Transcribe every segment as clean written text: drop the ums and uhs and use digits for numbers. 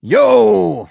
Yo,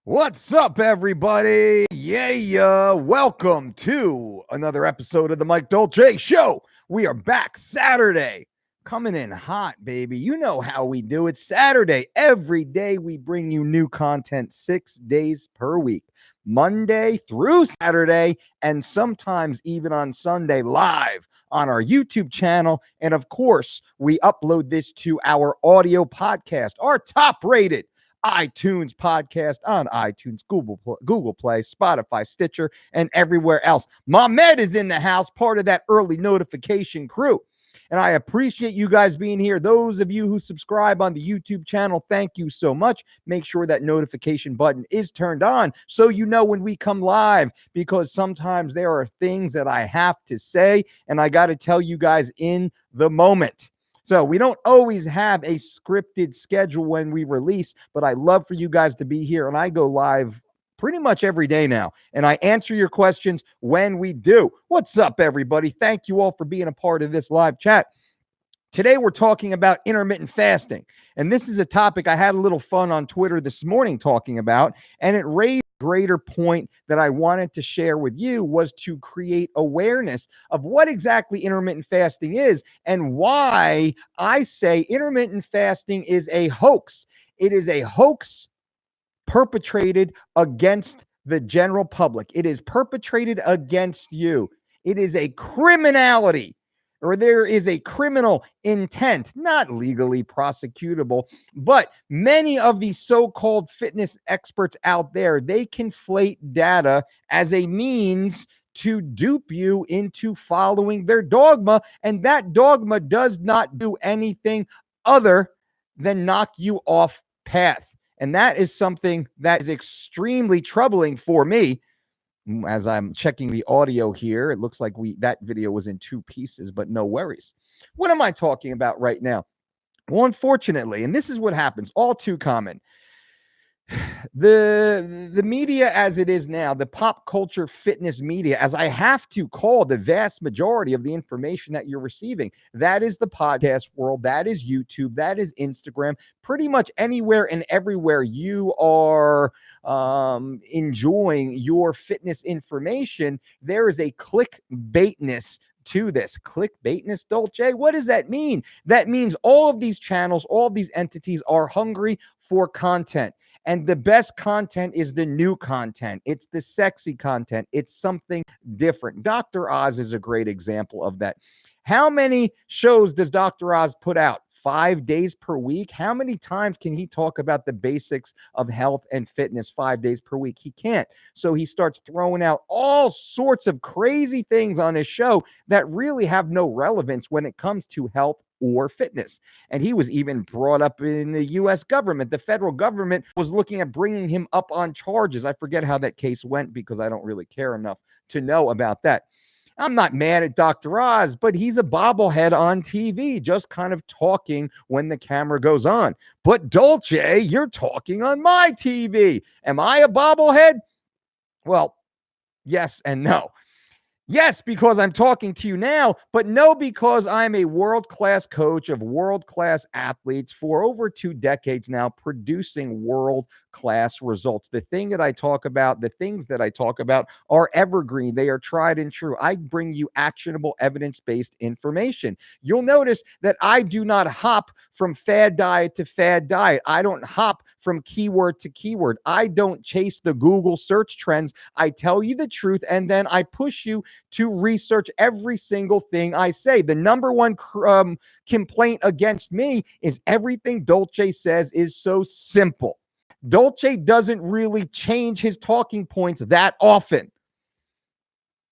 what's up, everybody? Yeah. Welcome to another episode of the Mike Dolce Show. We are back Saturday, coming in hot, baby. You know how we do it. Saturday, every day we bring you new content 6 days per week, Monday through Saturday, and sometimes even on Sunday live on our YouTube channel. And of course, we upload this to our audio podcast, our top rated iTunes podcast on iTunes, Google Play, Spotify, Stitcher, and everywhere else. Mehmet is in the house, part of that early notification crew. And I appreciate you guys being here. Those of you who subscribe on the YouTube channel, thank you so much. Make sure that notification button is turned on so you know when we come live, because sometimes there are things that I have to say, and I got to tell you guys in the moment. So we don't always have a scripted schedule when we release, but I love for you guys to be here, and I go live pretty much every day now, and I answer your questions when we do. What's up, everybody? Thank you all for being a part of this live chat. Today, we're talking about intermittent fasting, and this is a topic I had a little fun on Twitter this morning talking about, and it raised a greater point that I wanted to share with you was to create awareness of what exactly intermittent fasting is and why I say intermittent fasting is a hoax. It is a hoax perpetrated against the general public. It is perpetrated against you. It is a criminality, or there is a criminal intent, not legally prosecutable, but many of these so-called fitness experts out there, they conflate data as a means to dupe you into following their dogma, and that dogma does not do anything other than knock you off path. And that is something that is extremely troubling for me. As I'm checking the audio here, it looks like that video was in 2 pieces, but no worries. What am I talking about right now? Well, unfortunately, and this is what happens, all too common. The media as it is now, the pop culture fitness media, as I have to call the vast majority of the information that you're receiving, that is the podcast world, that is YouTube, that is Instagram, pretty much anywhere and everywhere you are enjoying your fitness information, there is a clickbaitness to this. Clickbaitness, Dolce? What does that mean? That means all of these channels, all of these entities are hungry for content. And the best content is the new content. It's the sexy content. It's something different. Dr. Oz is a great example of that. How many shows does Dr. Oz put out? 5 days per week? How many times can he talk about the basics of health and fitness 5 days per week? He can't. So he starts throwing out all sorts of crazy things on his show that really have no relevance when it comes to health or fitness. And he was even brought up in the U.S. government. The federal government was looking at bringing him up on charges. I forget how that case went because I don't really care enough to know about that. I'm not mad at Dr. Oz, but he's a bobblehead on TV, just kind of talking when the camera goes on. But Dolce, you're talking on my TV. Am I a bobblehead? Well, yes and no. Yes, because I'm talking to you now, but no, because I'm a world-class coach of world-class athletes for over 2 decades now, producing world-class results. The things that I talk about are evergreen. They are tried and true. I bring you actionable, evidence-based information. You'll notice that I do not hop from fad diet to fad diet. I don't hop from keyword to keyword. I don't chase the Google search trends. I tell you the truth, and then I push you to research every single thing I say. The number one complaint against me is everything Dolce says is so simple. Dolce doesn't really change his talking points that often.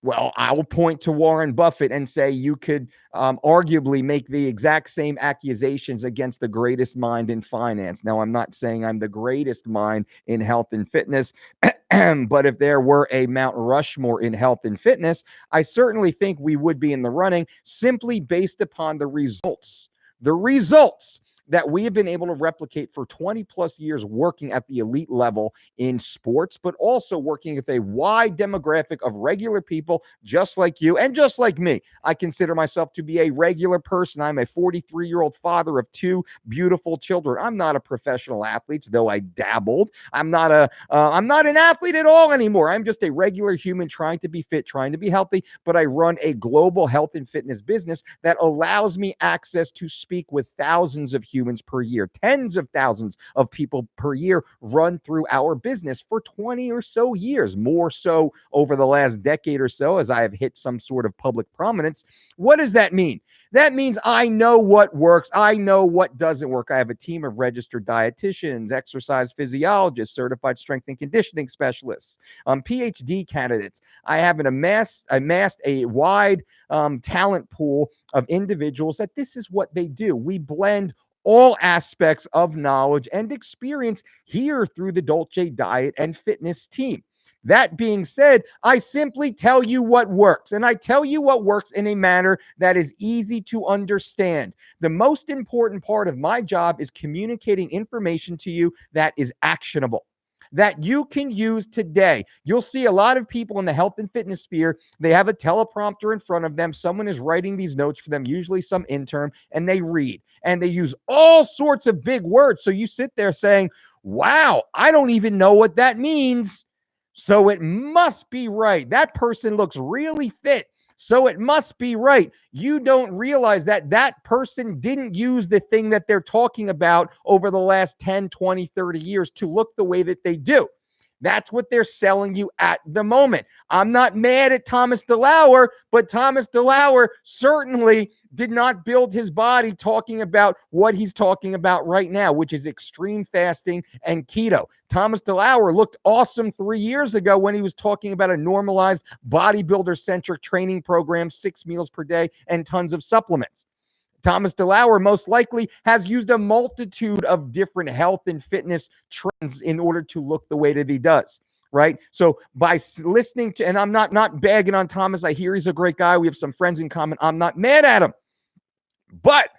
Well, I will point to Warren Buffett and say you could arguably make the exact same accusations against the greatest mind in finance. Now, I'm not saying I'm the greatest mind in health and fitness, but if there were a Mount Rushmore in health and fitness, I certainly think we would be in the running simply based upon the results. The results. that we have been able to replicate for 20 plus years working at the elite level in sports, but also working with a wide demographic of regular people just like you and just like me. I consider myself to be a regular person. I'm a 43-year-old father of two beautiful children. I'm not a professional athlete, though I dabbled. I'm not an athlete at all anymore. I'm just a regular human trying to be fit, trying to be healthy, but I run a global health and fitness business that allows me access to speak with thousands of humans per year. Tens of thousands of people per year run through our business for 20 or so years, more so over the last decade or so as I have hit some sort of public prominence. What does that mean? That means I know what works. I know what doesn't work. I have a team of registered dietitians, exercise physiologists, certified strength and conditioning specialists, PhD candidates. I have amassed a wide talent pool of individuals that this is what they do. We blend all aspects of knowledge and experience here through the DOLCE diet and fitness team. That being said, I simply tell you what works, and I tell you what works in a manner that is easy to understand. The most important part of my job is communicating information to you that is actionable, that you can use today. You'll see a lot of people in the health and fitness sphere, they have a teleprompter in front of them. Someone is writing these notes for them, usually some intern, and they read, and they use all sorts of big words. So you sit there saying, wow, I don't even know what that means. So it must be right. That person looks really fit. So it must be right. You don't realize that that person didn't use the thing that they're talking about over the last 10, 20, 30 years to look the way that they do. That's what they're selling you at the moment. I'm not mad at Thomas DeLauer, but Thomas DeLauer certainly did not build his body talking about what he's talking about right now, which is extreme fasting and keto. Thomas DeLauer looked awesome 3 years ago when he was talking about a normalized bodybuilder-centric training program, 6 meals per day, and tons of supplements. Thomas DeLauer most likely has used a multitude of different health and fitness trends in order to look the way that he does, right? So by listening to, and I'm not bagging on Thomas. I hear he's a great guy. We have some friends in common. I'm not mad at him. But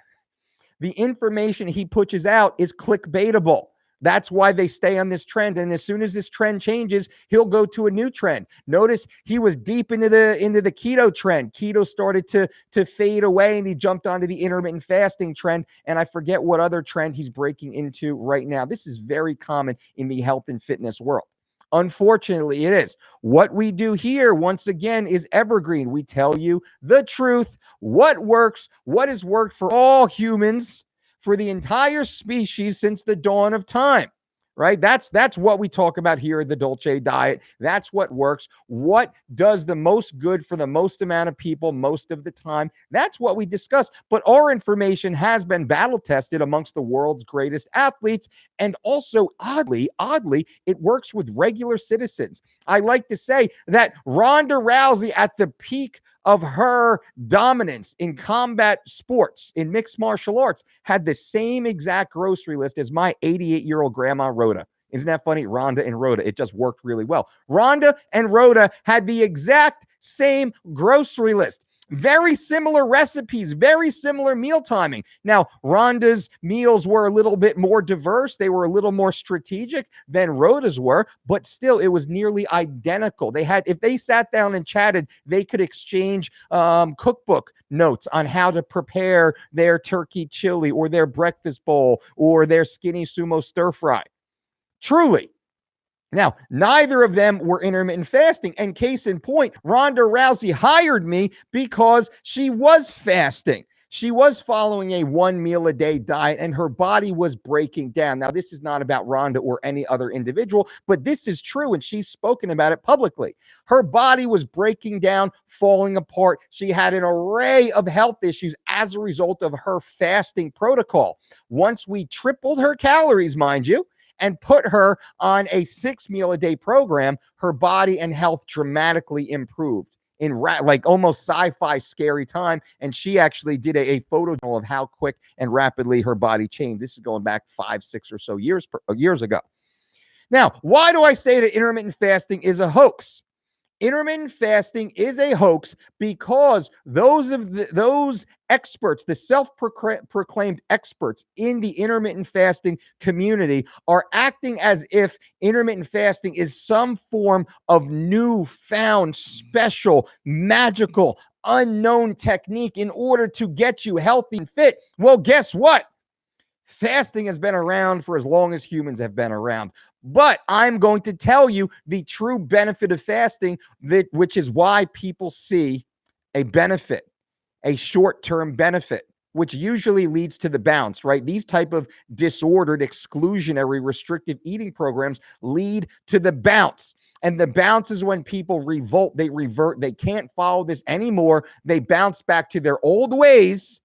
the information he pushes out is clickbaitable. That's why they stay on this trend. And as soon as this trend changes, he'll go to a new trend. Notice he was deep into the keto trend. Keto started to fade away, and he jumped onto the intermittent fasting trend. And I forget what other trend he's breaking into right now. This is very common in the health and fitness world. Unfortunately, it is. What we do here, once again, is evergreen. We tell you the truth, what works, what has worked for all humans, for the entire species since the dawn of time, right? That's what we talk about here at the DOLCE diet. That's what works. What does the most good for the most amount of people most of the time? That's what we discuss. But our information has been battle tested amongst the world's greatest athletes. And also, oddly, it works with regular citizens. I like to say that Ronda Rousey at the peak of her dominance in combat sports, in mixed martial arts, had the same exact grocery list as my 88-year-old grandma Rhoda. Isn't that funny? Rhonda and Rhoda. It just worked really well. Rhonda and Rhoda had the exact same grocery list. Very similar recipes, very similar meal timing. Now, Rhonda's meals were a little bit more diverse. They were a little more strategic than Rhoda's were, but still, it was nearly identical. They had, if they sat down and chatted, they could exchange cookbook notes on how to prepare their turkey chili or their breakfast bowl or their skinny sumo stir fry. Truly. Now, neither of them were intermittent fasting. And case in point, Ronda Rousey hired me because she was fasting. She was following a 1 meal a day diet, and her body was breaking down. Now, this is not about Ronda or any other individual, but this is true, and she's spoken about it publicly. Her body was breaking down, falling apart. She had an array of health issues as a result of her fasting protocol. Once we tripled her calories, mind you, and put her on a 6 meal a day program, her body and health dramatically improved in like almost sci-fi scary time. And she actually did a photo of how quick and rapidly her body changed. This is going back 5, 6 or so years ago. Now, why do I say that intermittent fasting is a hoax? Intermittent fasting is a hoax because those experts, the self-proclaimed experts in the intermittent fasting community, are acting as if intermittent fasting is some form of newfound, special, magical, unknown technique in order to get you healthy and fit. Well, guess what? Fasting has been around for as long as humans have been around. But I'm going to tell you the true benefit of fasting, which is why people see a benefit, a short-term benefit, which usually leads to the bounce, right? These type of disordered, exclusionary, restrictive eating programs lead to the bounce. And the bounce is when people revolt, they revert, they can't follow this anymore. They bounce back to their old ways,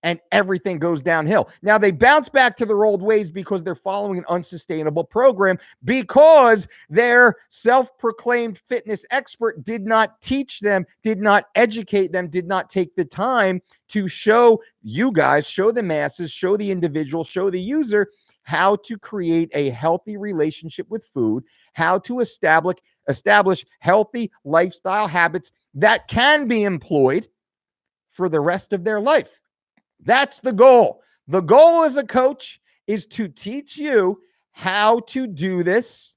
and everything goes downhill. Now, they bounce back to their old ways because they're following an unsustainable program, because their self-proclaimed fitness expert did not teach them, did not educate them, did not take the time to show you guys, show the masses, show the individual, show the user how to create a healthy relationship with food, how to establish healthy lifestyle habits that can be employed for the rest of their life. That's the goal. The goal as a coach is to teach you how to do this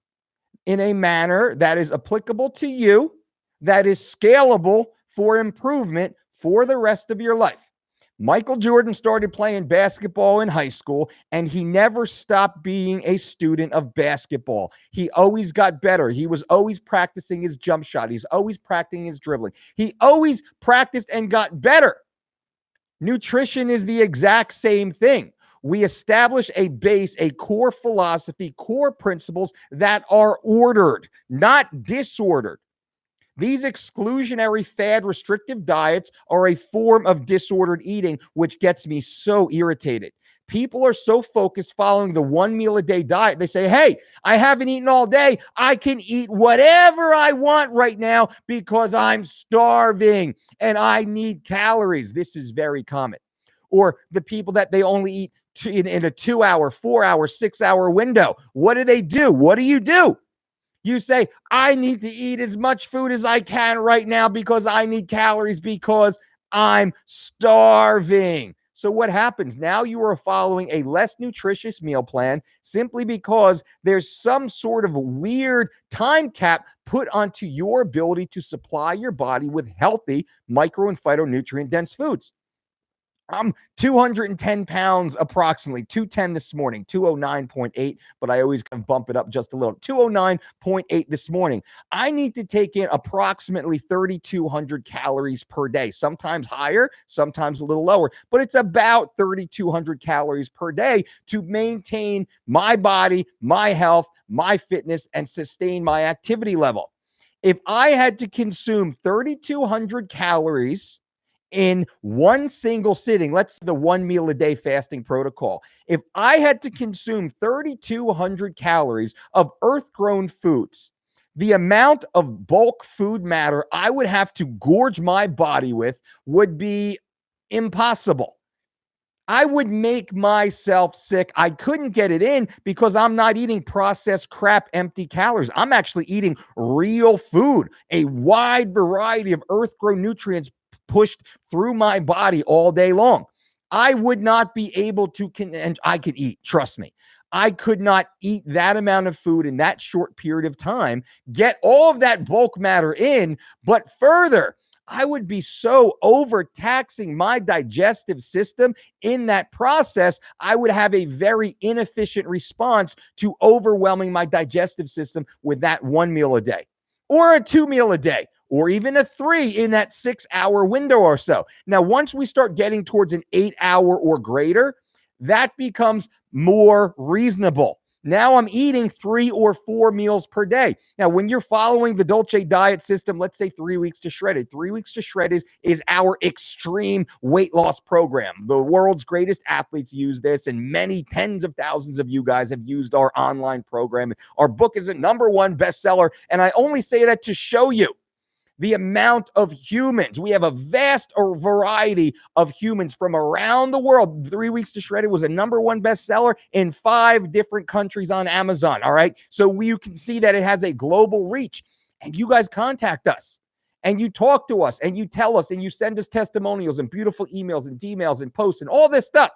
in a manner that is applicable to you, that is scalable for improvement for the rest of your life. Michael Jordan started playing basketball in high school, and he never stopped being a student of basketball. He always got better. He was always practicing his jump shot. He's always practicing his dribbling. He always practiced and got better. Nutrition is the exact same thing. We establish a base, a core philosophy, core principles that are ordered, not disordered. These exclusionary, fad, restrictive diets are a form of disordered eating, which gets me so irritated. People are so focused following the 1 meal a day diet. They say, hey, I haven't eaten all day. I can eat whatever I want right now because I'm starving and I need calories. This is very common. Or the people that they only eat in a 2-hour, 4-hour, 6-hour window. What do? What do? You say, I need to eat as much food as I can right now because I need calories because I'm starving. So what happens? Now you are following a less nutritious meal plan simply because there's some sort of weird time cap put onto your ability to supply your body with healthy micro and phytonutrient dense foods. I'm 210 pounds approximately, 210 this morning, 209.8, but I always can bump it up just a little. 209.8 this morning. I need to take in approximately 3,200 calories per day, sometimes higher, sometimes a little lower, but it's about 3,200 calories per day to maintain my body, my health, my fitness, and sustain my activity level. If I had to consume 3,200 calories in one single sitting, let's say the 1 meal a day fasting protocol, if I had to consume 3,200 calories of earth-grown foods, the amount of bulk food matter I would have to gorge my body with would be impossible. I would make myself sick. I couldn't get it in because I'm not eating processed crap, empty calories. I'm actually eating real food, a wide variety of earth-grown nutrients pushed through my body all day long. I would not be able to, and I could eat, trust me. I could not eat that amount of food in that short period of time, get all of that bulk matter in, but further, I would be so overtaxing my digestive system in that process. I would have a very inefficient response to overwhelming my digestive system with that 1 meal a day or a 2 meal a day, or even a 3 in that 6-hour window or so. Now, once we start getting towards an 8-hour or greater, that becomes more reasonable. Now I'm eating 3 or 4 meals per day. Now, when you're following the DOLCE diet system, let's say 3 weeks to shredded. 3 weeks to shredded is our extreme weight loss program. The world's greatest athletes use this, and many tens of thousands of you guys have used our online program. Our book is a #1 bestseller, and I only say that to show you the amount of humans. We have a vast variety of humans from around the world. 3 weeks to shredded was a #1 bestseller in 5 different countries on Amazon. All right. So you can see that it has a global reach. And you guys contact us and you talk to us and you tell us and you send us testimonials and beautiful emails and emails and posts and all this stuff.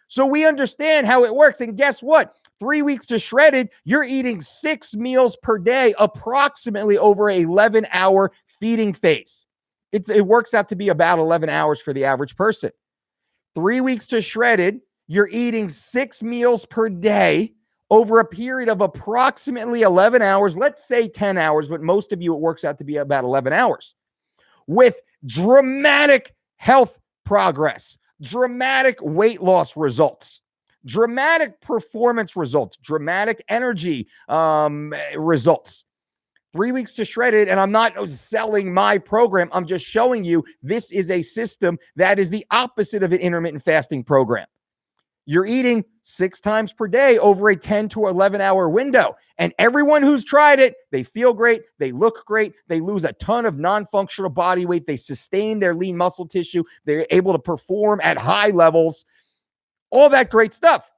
So we understand how it works. And guess what? 3 weeks to Shredded, you're eating 6 meals per day, approximately over an 11-hour feeding phase. It works out to be about 11 hours for the average person. 3 weeks to Shredded, you're eating 6 meals per day over a period of approximately 11 hours, let's say 10 hours, but most of you, it works out to be about 11 hours, with dramatic health progress, dramatic weight loss results, dramatic performance results, dramatic energy results. 3 weeks to Shredded, and I'm not selling my program. I'm just showing you this is a system that is the opposite of an intermittent fasting program. You're eating 6 times per day over a 10 to 11 hour window. And everyone who's tried it, they feel great. They look great. They lose a ton of non-functional body weight. They sustain their lean muscle tissue. They're able to perform at high levels. All that great stuff.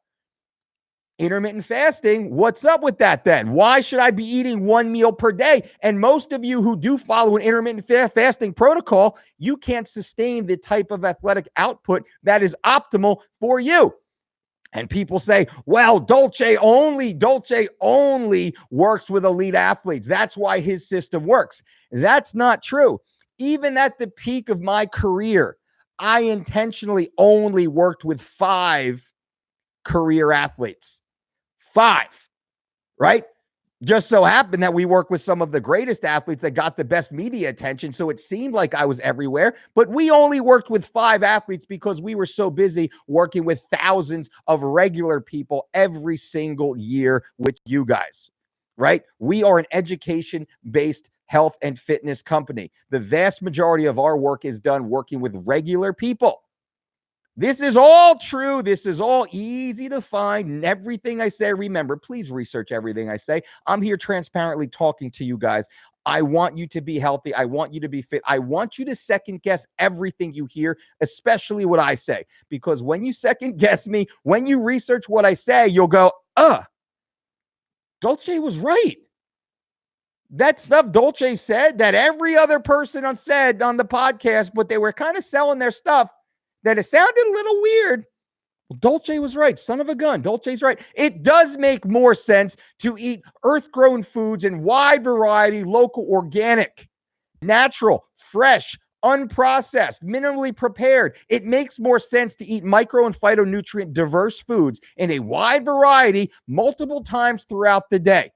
Intermittent fasting, what's up with that then? Why should I be eating 1 meal per day? And most of you who do follow an intermittent fasting protocol, you can't sustain the type of athletic output that is optimal for you. And people say, well, DOLCE only works with elite athletes. That's why his system works. That's not true. Even at the peak of my career, I intentionally only worked with 5 career athletes. 5, right? Just so happened that we work with some of the greatest athletes that got the best media attention. So it seemed like I was everywhere, but we only worked with 5 athletes because we were so busy working with thousands of regular people every single year with you guys, right? We are an education-based health and fitness company. The vast majority of our work is done working with regular people. This is all true. This is all easy to find. And everything I say, remember, please research everything I say. I'm here transparently talking to you guys. I want you to be healthy. I want you to be fit. I want you to second guess everything you hear, especially what I say. Because when you second guess me, when you research what I say, you'll go, DOLCE was right. That stuff DOLCE said that every other person said on the podcast, but they were kind of selling their stuff, that it sounded a little weird. Well, DOLCE was right. Son of a gun. DOLCE's right. It does make more sense to eat earth-grown foods in wide variety, local, organic, natural, fresh, unprocessed, minimally prepared. It makes more sense to eat micro and phytonutrient diverse foods in a wide variety multiple times throughout the day.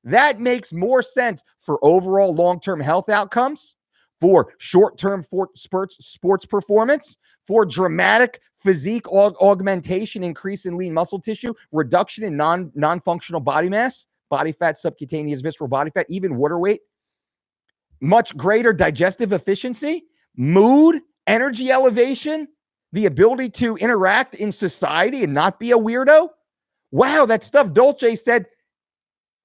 That makes more sense for overall long-term health outcomes, for short-term sports performance, for dramatic physique augmentation, increase in lean muscle tissue, reduction in non-functional body mass, body fat, subcutaneous visceral body fat, even water weight, much greater digestive efficiency, mood, energy elevation, the ability to interact in society and not be a weirdo. Wow, that stuff DOLCE said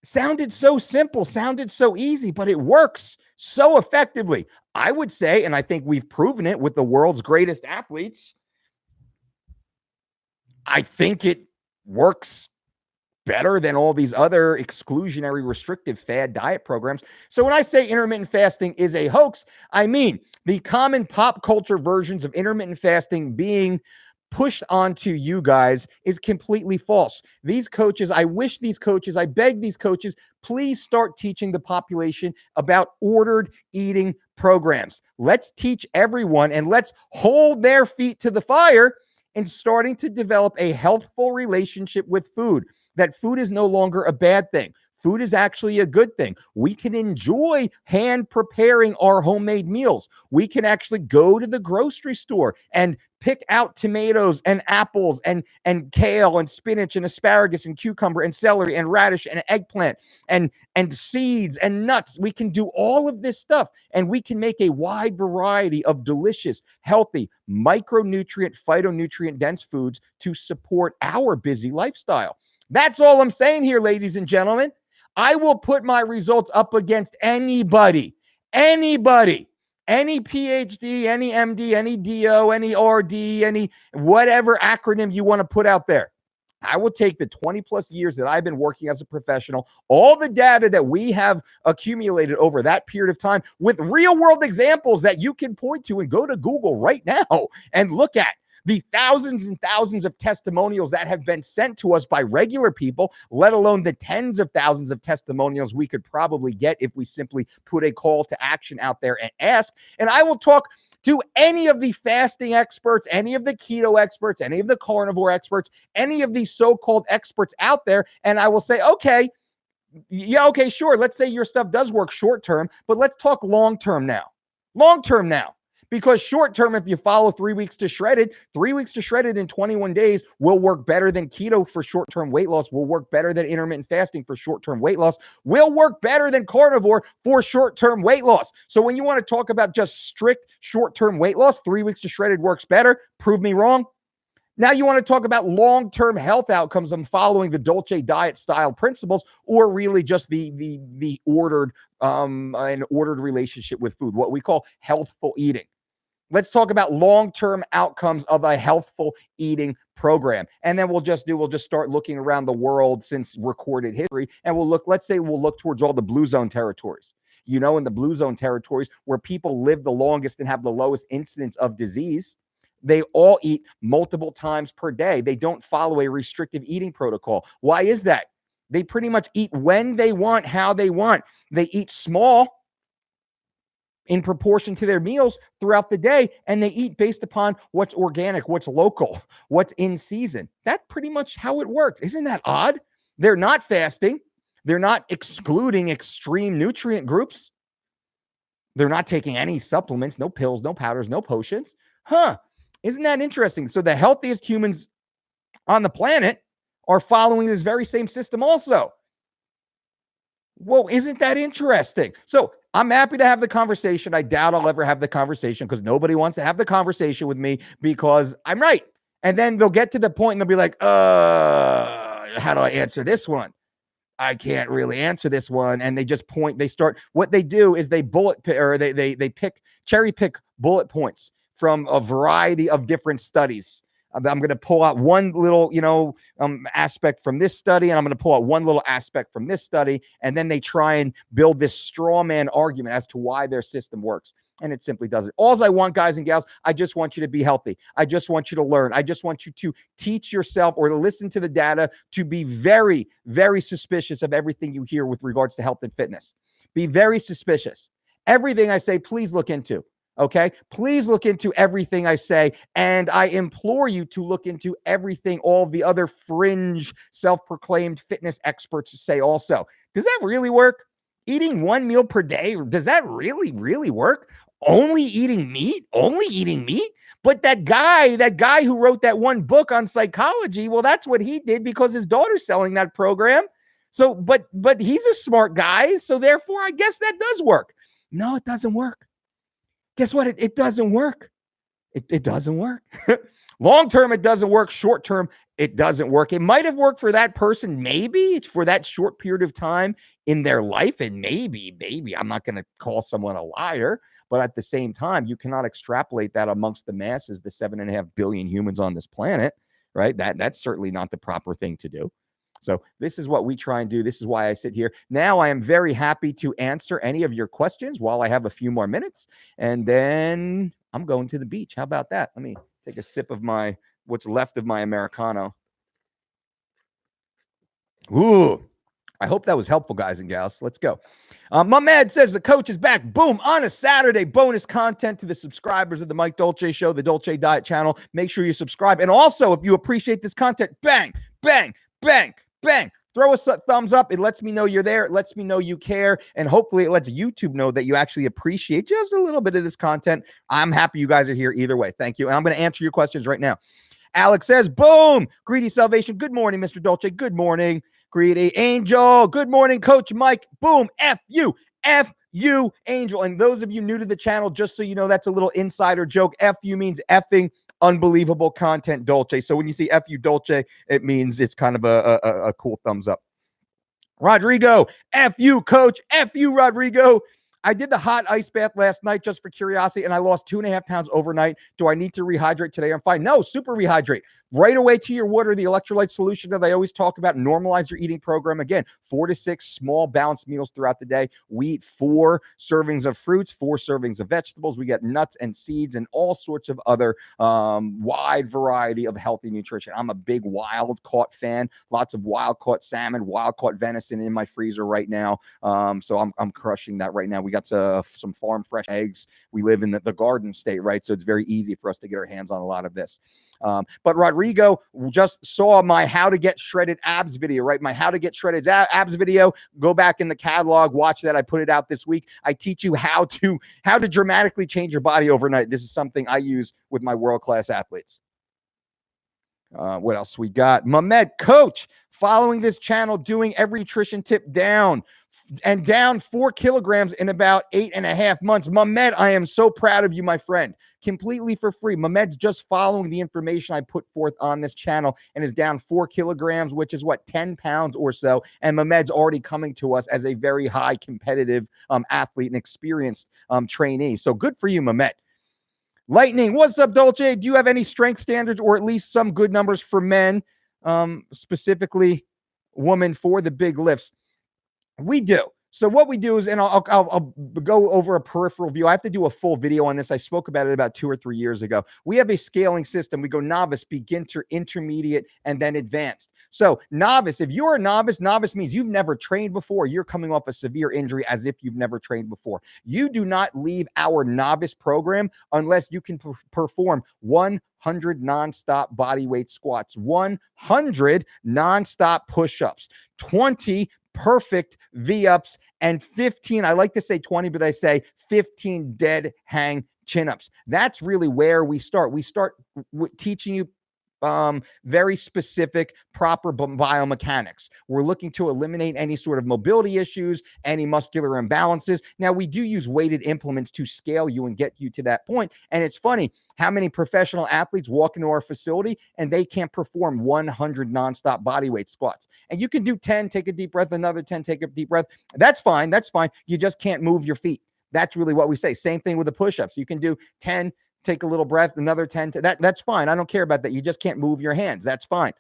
sounded so simple, sounded so easy, but it works so effectively. I would say, and I think we've proven it with the world's greatest athletes, I think it works better than all these other exclusionary, restrictive fad diet programs. So when I say intermittent fasting is a hoax, I mean the common pop culture versions of intermittent fasting being pushed onto you guys is completely false. These coaches, I beg these coaches, please start teaching the population about ordered eating programs. Let's teach everyone and let's hold their feet to the fire in starting to develop a healthful relationship with food, that food is no longer a bad thing. Food is actually a good thing. We can enjoy hand preparing our homemade meals. We can actually go to the grocery store and pick out tomatoes and apples and kale and spinach and asparagus and cucumber and celery and radish and eggplant and seeds and nuts. We can do all of this stuff, and we can make a wide variety of delicious, healthy, micronutrient, phytonutrient dense foods to support our busy lifestyle. That's all I'm saying here, ladies and gentlemen. I will put my results up against anybody, any PhD, any MD, any DO, any RD, any whatever acronym you want to put out there. I will take the 20 plus years that I've been working as a professional, all the data that we have accumulated over that period of time with real world examples that you can point to and go to Google right now and look at the thousands and thousands of testimonials that have been sent to us by regular people, let alone the tens of thousands of testimonials we could probably get if we simply put a call to action out there and ask. And I will talk to any of the fasting experts, any of the keto experts, any of the carnivore experts, any of these so-called experts out there, and I will say, okay, yeah, okay, sure, let's say your stuff does work short term, but let's talk long term now. Long term now. Because short term, if you follow 3 weeks to shredded, 3 weeks to shredded in 21 days will work better than keto for short term weight loss, will work better than intermittent fasting for short term weight loss, will work better than carnivore for short term weight loss. So when you want to talk about just strict short term weight loss, 3 weeks to shredded works better. Prove me wrong. Now you want to talk about long-term health outcomes and following the DOLCE diet style principles, or really just the ordered an ordered relationship with food, what we call healthful eating. Let's talk about long-term outcomes of a healthful eating program. And then we'll just start looking around the world since recorded history. And let's say we'll look towards all the blue zone territories. You know, in the blue zone territories where people live the longest and have the lowest incidence of disease, they all eat multiple times per day. They don't follow a restrictive eating protocol. Why is that? They pretty much eat when they want, how they want. They eat small in proportion to their meals throughout the day, and they eat based upon what's organic, what's local, what's in season. That's pretty much how it works. Isn't that odd? They're not fasting. They're not excluding extreme nutrient groups. They're not taking any supplements, no pills, no powders, no potions. Isn't that interesting? So the healthiest humans on the planet are following this very same system also. Whoa, isn't that interesting? So I'm happy to have the conversation. I doubt I'll ever have the conversation because nobody wants to have the conversation with me because I'm right. And then they'll get to the point and they'll be like, how do I answer this one? I can't really answer this one. And they just what they do is they cherry pick bullet points from a variety of different studies. I'm going to pull out one little, aspect from this study, and I'm going to pull out one little aspect from this study, and then they try and build this straw man argument as to why their system works. And it simply doesn't. All I want, guys and gals, I just want you to be healthy. I just want you to learn. I just want you to teach yourself or to listen to the data, to be very, very suspicious of everything you hear with regards to health and fitness. Be very suspicious. Everything I say, please look into. Okay, please look into everything I say, and I implore you to look into everything all the other fringe self-proclaimed fitness experts say also. Does that really work? Eating one meal per day, does that really, really work? Only eating meat? But that guy who wrote that one book on psychology, well, that's what he did because his daughter's selling that program. So, but he's a smart guy, so therefore I guess that does work. No, it doesn't work. Guess what? It doesn't work. It doesn't work. Long term, it doesn't work. Short term, it doesn't work. It might have worked for that person, maybe for that short period of time in their life. And maybe, I'm not going to call someone a liar, but at the same time, you cannot extrapolate that amongst the masses, the 7.5 billion humans on this planet, right? That's certainly not the proper thing to do. So this is what we try and do. This is why I sit here. Now I am very happy to answer any of your questions while I have a few more minutes. And then I'm going to the beach. How about that? Let me take a sip of what's left of my Americano. Ooh, I hope that was helpful, guys and gals. Let's go. Mehmed says the coach is back. Boom. On a Saturday, bonus content to the subscribers of the Mike Dolce Show, the Dolce Diet channel. Make sure you subscribe. And also, if you appreciate this content, bang, bang, bang, bang. Throw us a thumbs up. It lets me know you're there. It lets me know you care. And hopefully it lets YouTube know that you actually appreciate just a little bit of this content. I'm happy you guys are here either way. Thank you. And I'm going to answer your questions right now. Alex says, boom. Greedy Salvation. Good morning, Mr. Dolce. Good morning. Greedy Angel. Good morning, Coach Mike. Boom. F you, Angel. And those of you new to the channel, just so you know, that's a little insider joke. F you means effing unbelievable content, Dolce. So when you see F you, Dolce, it means it's kind of a cool thumbs up. Rodrigo, F you, Coach. F you, Rodrigo. I did the hot ice bath last night just for curiosity, and I lost 2.5 pounds overnight. Do I need to rehydrate today? I'm fine. No, super rehydrate. right away to your water, the electrolyte solution that I always talk about. Normalize your eating program. Again, 4 to 6 small balanced meals throughout the day. We eat 4 servings of fruits, 4 servings of vegetables. We get nuts and seeds and all sorts of other wide variety of healthy nutrition. I'm a big wild caught fan. Lots of wild caught salmon, wild caught venison in my freezer right now. So I'm crushing that right now. We got some farm fresh eggs. We live in the garden state, right? So it's very easy for us to get our hands on a lot of this. But Rodrigo just saw my how to get shredded abs video, right? My how to get shredded abs video. Go back in the catalog, watch that. I put it out this week. I teach you how to dramatically change your body overnight. This is something I use with my world-class athletes. What else we got? Mehmet, coach, following this channel, doing every nutrition tip down 4 kilograms in about 8.5 months. Mehmet, I am so proud of you, my friend. Completely for free. Mehmet's just following the information I put forth on this channel and is down 4 kilograms, which is what, 10 pounds or so. And Mehmet's already coming to us as a very high competitive athlete and experienced trainee. So good for you, Mehmet. Lightning, what's up, Dolce? Do you have any strength standards or at least some good numbers for men, specifically women, for the big lifts? We do. So what we do is, and I'll go over a peripheral view. I have to do a full video on this. I spoke about it about 2 or 3 years ago. We have a scaling system. We go novice, beginner, intermediate, and then advanced. So novice, if you're a novice, novice means you've never trained before. You're coming off a severe injury as if you've never trained before. You do not leave our novice program unless you can perform 100 nonstop body weight squats, 100 nonstop push-ups, 20 perfect V-ups, and 15, I like to say 20, but I say 15 dead hang chin-ups. That's really where we start. We start teaching you very specific, proper biomechanics. We're looking to eliminate any sort of mobility issues, any muscular imbalances. Now, we do use weighted implements to scale you and get you to that point. And it's funny how many professional athletes walk into our facility and they can't perform 100 nonstop body weight squats. And you can do 10, take a deep breath, another 10, take a deep breath. That's fine. That's fine. You just can't move your feet. That's really what we say. Same thing with the push-ups. You can do 10, take a little breath, another 10. That's fine. I don't care about that. You just can't move your hands. That's fine.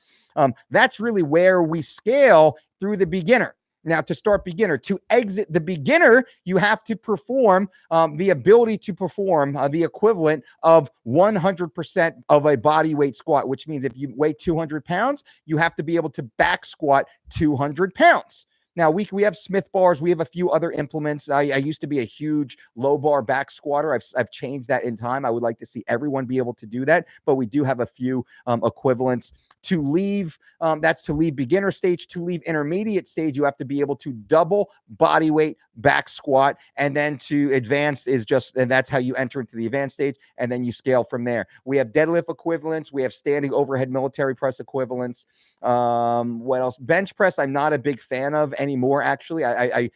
That's really where we scale through the beginner. Now, to start beginner, to exit the beginner, you have to perform the ability to perform the equivalent of 100% of a body weight squat, which means if you weigh 200 pounds, you have to be able to back squat 200 pounds. Now, we have Smith bars. We have a few other implements. I used to be a huge low bar back squatter. I've changed that in time. I would like to see everyone be able to do that, but we do have a few equivalents. To leave, that's to leave beginner stage. To leave intermediate stage, you have to be able to double body weight back squat, and then to advanced is just, and that's how you enter into the advanced stage, and then you scale from there. We have deadlift equivalents. We have standing overhead military press equivalents. What else? Bench press, I'm not a big fan of anymore, actually. I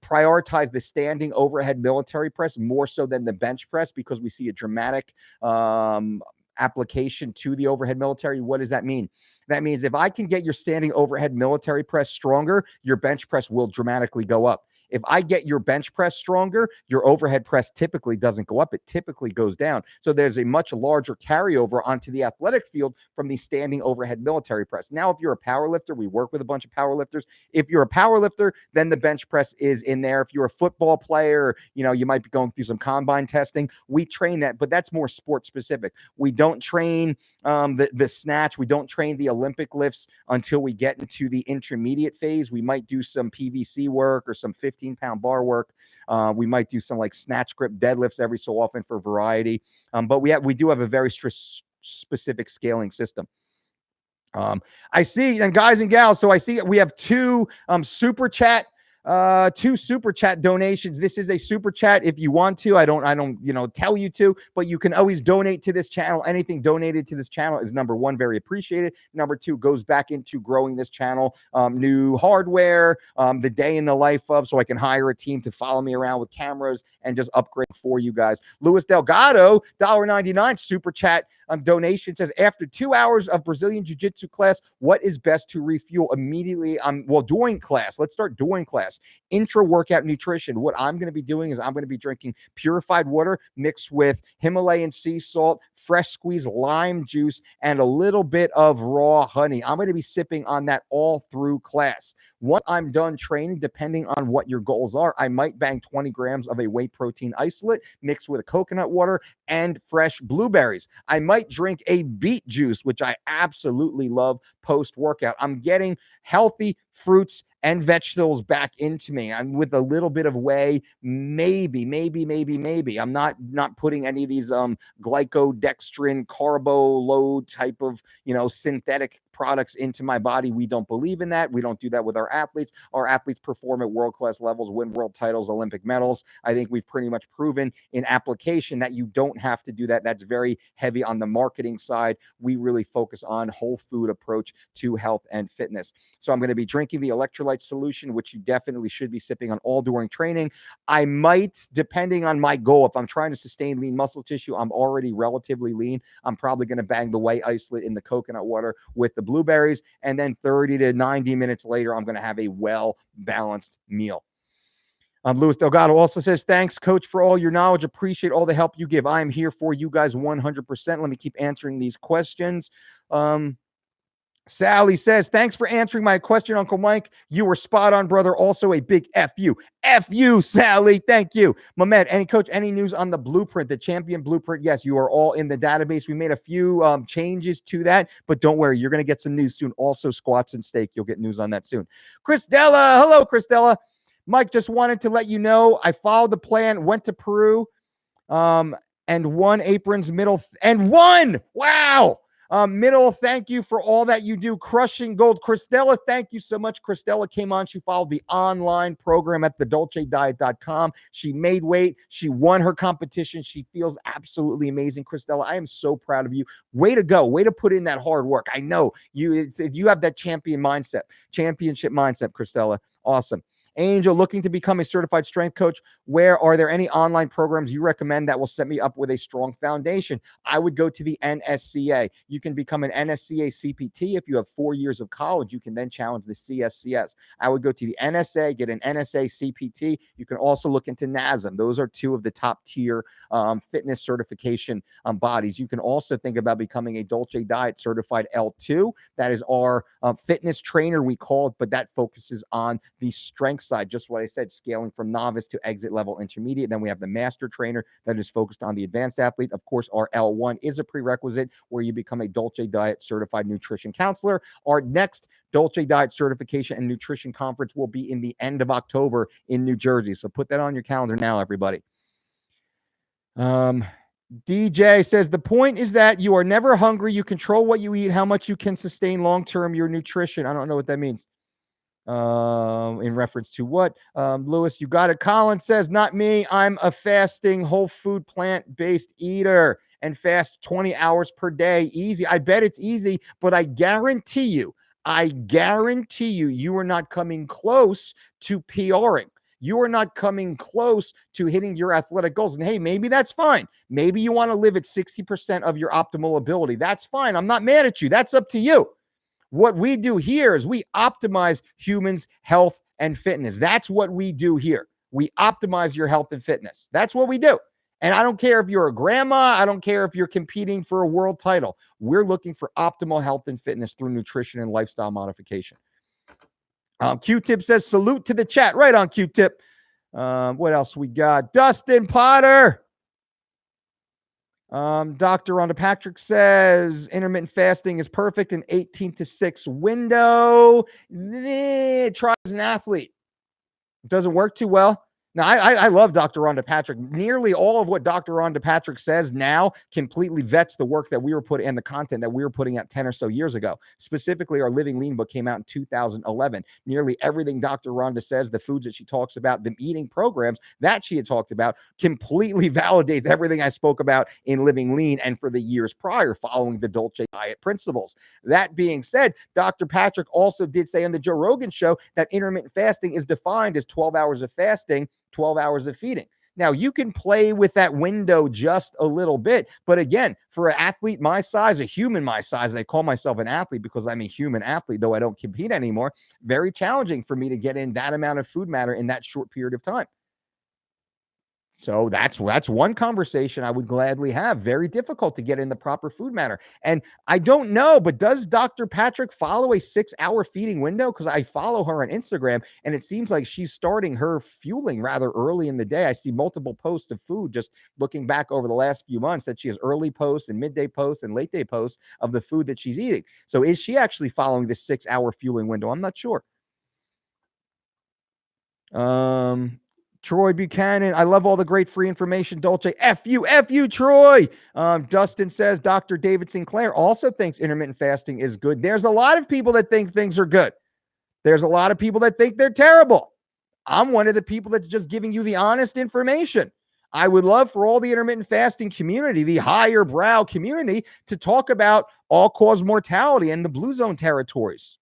prioritize the standing overhead military press more so than the bench press because we see a dramatic application to the overhead military. What does that mean? That means if I can get your standing overhead military press stronger, your bench press will dramatically go up. If I get your bench press stronger, your overhead press typically doesn't go up. It typically goes down. So there's a much larger carryover onto the athletic field from the standing overhead military press. Now, if you're a power lifter, we work with a bunch of power lifters. If you're a power lifter, then the bench press is in there. If you're a football player, you might be going through some combine testing. We train that, but that's more sport specific. We don't train the snatch. We don't train the Olympic lifts until we get into the intermediate phase. We might do some PVC work or some 15-pound bar work. We might do some like snatch grip deadlifts every so often for variety. But we do have a very specific scaling system. I see, and guys and gals, so I see we have two super chat donations. This is a super chat if you want to. I don't tell you to, but you can always donate to this channel. Anything donated to this channel is, number one, very appreciated. Number two, goes back into growing this channel, new hardware, the day in the life of, so I can hire a team to follow me around with cameras and just upgrade for you guys. Luis Delgado, $1.99 super chat donation, says, after 2 hours of Brazilian Jiu-Jitsu class, what is best to refuel immediately? During class. Let's start during class. podcast. Intra-workout nutrition. What I'm going to be doing is I'm going to be drinking purified water mixed with Himalayan sea salt, fresh squeezed lime juice, and a little bit of raw honey. I'm going to be sipping on that all through class. Once I'm done training, depending on what your goals are, I might bang 20 grams of a whey protein isolate mixed with a coconut water and fresh blueberries. I might drink a beet juice, which I absolutely love post-workout. I'm getting healthy fruits and vegetables back into me. I'm with a little bit of whey, maybe. I'm not putting any of these glycodextrin carbo load type of, synthetic products into my body. We don't believe in that. We don't do that with our athletes. Our athletes perform at world-class levels, win world titles, Olympic medals. I think we've pretty much proven in application that you don't have to do that. That's very heavy on the marketing side. We really focus on whole food approach to health and fitness. So I'm going to be drinking the electrolyte solution, which you definitely should be sipping on all during training. I might, depending on my goal, if I'm trying to sustain lean muscle tissue, I'm already relatively lean, I'm probably going to bang the whey isolate in the coconut water with the blueberries, and then 30 to 90 minutes later, I'm going to have a well-balanced meal. Luis Delgado also says, thanks, Coach, for all your knowledge. Appreciate all the help you give. I am here for you guys 100%. Let me keep answering these questions. Sally says, thanks for answering my question, Uncle Mike. You were spot on, brother. Also a big F you. F you, Sally. Thank you. Mehmet, any news on the blueprint, the champion blueprint? Yes, you are all in the database. We made a few changes to that, but don't worry. You're going to get some news soon. Also, squats and steak. You'll get news on that soon. Christella. Hello, Christella. Mike, just wanted to let you know I followed the plan, went to Peru, and won Apron's middle and won. Wow. Middle, thank you for all that you do. Crushing gold. Christella, thank you so much. Christella came on. She followed the online program at thedolcediet.com. She made weight. She won her competition. She feels absolutely amazing. Christella, I am so proud of you. Way to go. Way to put in that hard work. I know you have that championship mindset, Christella. Awesome. Angel, looking to become a certified strength coach. Where are there any online programs you recommend that will set me up with a strong foundation? I would go to the NSCA. You can become an NSCA CPT. If you have 4 years of college, you can then challenge the CSCS. I would go to the NSA, get an NSA CPT. You can also look into NASM. Those are two of the top tier fitness certification bodies. You can also think about becoming a Dolce Diet certified L2. That is our fitness trainer, we call it, but that focuses on the strength side, just what I said, scaling from novice to exit level intermediate. Then we have the master trainer that is focused on the advanced athlete. Of course, our L1 is a prerequisite where you become a Dolce Diet certified nutrition counselor. Our next Dolce Diet certification and nutrition conference will be in the end of October in New Jersey. So put that on your calendar now, everybody. DJ says, the point is that you are never hungry. You control what you eat, how much you can sustain long-term your nutrition. I don't know what that means. In reference to what? Lewis, you got it. Colin says, not me. I'm a fasting, whole food, plant-based eater and fast 20 hours per day. Easy. I bet it's easy, but I guarantee you, you are not coming close to PRing. You are not coming close to hitting your athletic goals. And hey, maybe that's fine. Maybe you want to live at 60% of your optimal ability. That's fine. I'm not mad at you. That's up to you. What we do here is we optimize humans' health and fitness. That's what we do here. We optimize your health and fitness. That's what we do. And I don't care if you're a grandma. I don't care if you're competing for a world title. We're looking for optimal health and fitness through nutrition and lifestyle modification. Q-Tip says, salute to the chat. Right on, Q-Tip. What else we got? Dustin Potter. Dr. Rhonda Patrick says intermittent fasting is perfect in 18 to 6 window. Try as an athlete. It doesn't work too well. Now, I love Dr. Rhonda Patrick. Nearly all of what Dr. Rhonda Patrick says now completely vets the work that we were putting and the content that we were putting out 10 or so years ago. Specifically, our Living Lean book came out in 2011. Nearly everything Dr. Rhonda says, the foods that she talks about, the eating programs that she had talked about, completely validates everything I spoke about in Living Lean and for the years prior, following the Dolce Diet principles. That being said, Dr. Patrick also did say on the Joe Rogan show that intermittent fasting is defined as 12 hours of fasting, 12 hours of feeding. Now, you can play with that window just a little bit. But again, for an athlete my size, a human my size, I call myself an athlete because I'm a human athlete, though I don't compete anymore. Very challenging for me to get in that amount of food matter in that short period of time. So that's one conversation I would gladly have. Very difficult to get in the proper food matter. And I don't know, but does Dr. Patrick follow a 6-hour feeding window? Because I follow her on Instagram, and it seems like she's starting her fueling rather early in the day. I see multiple posts of food, just looking back over the last few months, that she has early posts and midday posts and late day posts of the food that she's eating. So is she actually following this 6-hour fueling window? I'm not sure. Troy Buchanan, I love all the great free information. Dolce, F you, Troy. Dustin says Dr. David Sinclair also thinks intermittent fasting is good. There's a lot of people that think things are good. There's a lot of people that think they're terrible. I'm one of the people that's just giving you the honest information. I would love for all the intermittent fasting community, the higher brow community, to talk about all-cause mortality in the blue zone territories.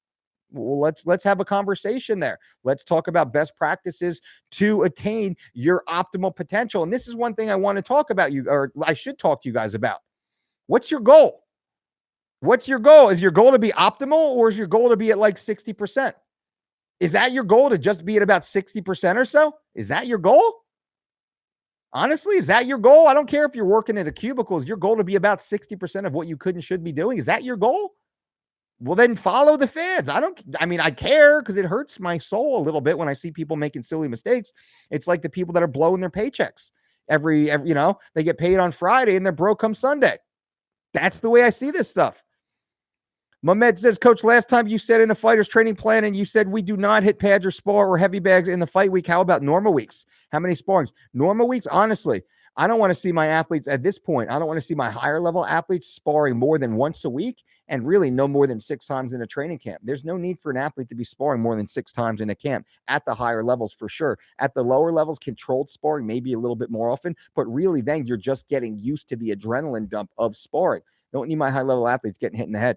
Well, let's have a conversation there. Let's talk about best practices to attain your optimal potential. And this is one thing I want to talk about or I should talk to you guys about. What's your goal? What's your goal? Is your goal to be optimal, or is your goal to be at like 60%? Is that your goal, to just be at about 60% or so? Is that your goal? Honestly, is that your goal? I don't care if you're working in a cubicle. Is your goal to be about 60% of what you could and should be doing? Is that your goal? Well, then follow the fans. I care because it hurts my soul a little bit when I see people making silly mistakes. It's like the people that are blowing their paychecks every they get paid on Friday and they're broke come Sunday. That's the way I see this stuff. Mehmet says, Coach, last time you said in a fighter's training plan, and you said we do not hit pads or spar or heavy bags in the fight week. How about normal weeks? How many sparrings? Normal weeks, honestly, I don't want to see my athletes at this point. I don't want to see my higher level athletes sparring more than once a week, and really no more than 6 times in a training camp. There's no need for an athlete to be sparring more than 6 times in a camp at the higher levels, for sure. At the lower levels, controlled sparring, maybe a little bit more often, but really then you're just getting used to the adrenaline dump of sparring. Don't need my high level athletes getting hit in the head.